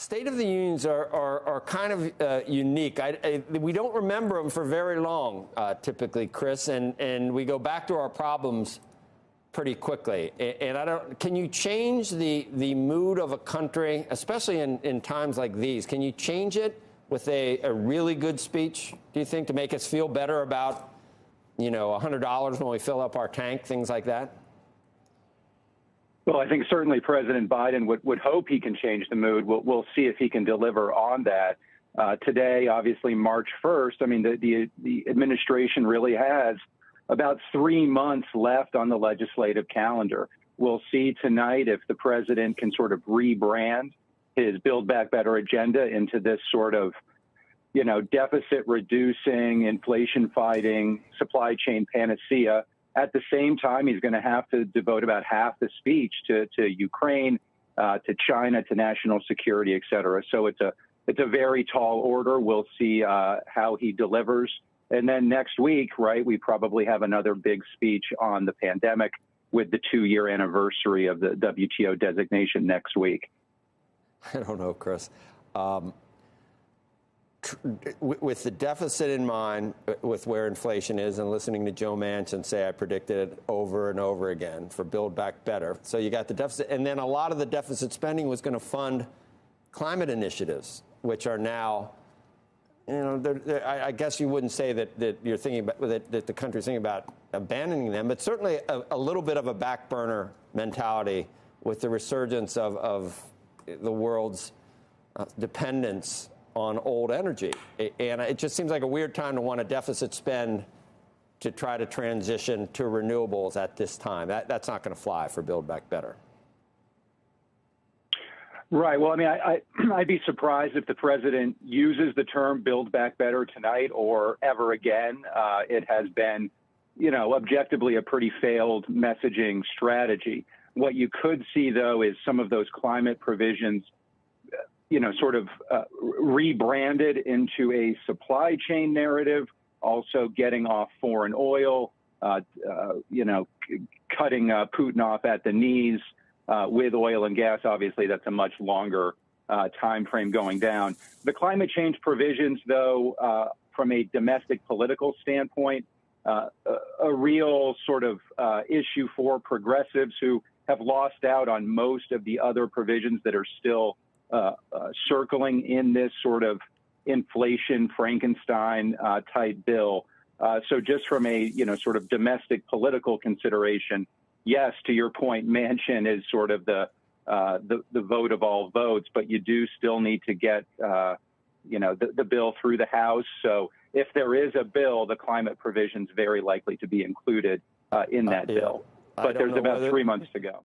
State of the Unions are kind of unique. We don't remember them for very long, typically, Chris, and we go back to our problems pretty quickly. And can you change the mood of a country, especially in times like these? Can you change it with a really good speech, do you think, to make us feel better about, $100 when we fill up our tank, things like that? Well, I think certainly President Biden would hope he can change the mood. We'll see if he can deliver on that. Today, obviously, March 1st, I mean, the administration really has about 3 months left on the legislative calendar. We'll see tonight if the president can sort of rebrand his Build Back Better agenda into this sort of, deficit reducing, inflation fighting, supply chain panacea. At the same time, he's going to have to devote about half the speech to Ukraine, to China, to national security, et cetera. So it's a very tall order. We'll see how he delivers. And then next week, right, we probably have another big speech on the pandemic with the 2-year anniversary of the WTO designation next week. I don't know, Chris. With the deficit in mind, with where inflation is, and listening to Joe Manchin say I predicted it over and over again for Build Back Better. So you got the deficit, and then a lot of the deficit spending was going to fund climate initiatives, which are now, I guess you wouldn't say that you're thinking about that the country's thinking about abandoning them, but certainly a little bit of a back burner mentality with the resurgence of the world's dependence on old energy. And it just seems like a weird time to want a deficit spend to try to transition to renewables at this time. That's not going to fly for Build Back Better. Right. Well, I mean, I'd be surprised if the president uses the term Build Back Better tonight or ever again. It has been, objectively a pretty failed messaging strategy. What you could see, though, is some of those climate provisions sort of rebranded into a supply chain narrative, also getting off foreign oil, cutting Putin off at the knees with oil and gas. Obviously, that's a much longer time frame going down. The climate change provisions, though, from a domestic political standpoint, a real sort of issue for progressives who have lost out on most of the other provisions that are still circling in this sort of inflation Frankenstein type bill. So just from a, sort of domestic political consideration, yes, to your point, Manchin is sort of the vote of all votes, but you do still need to get, the bill through the House. So if there is a bill, the climate provision's very likely to be included in that bill. But there's about 3 months to go.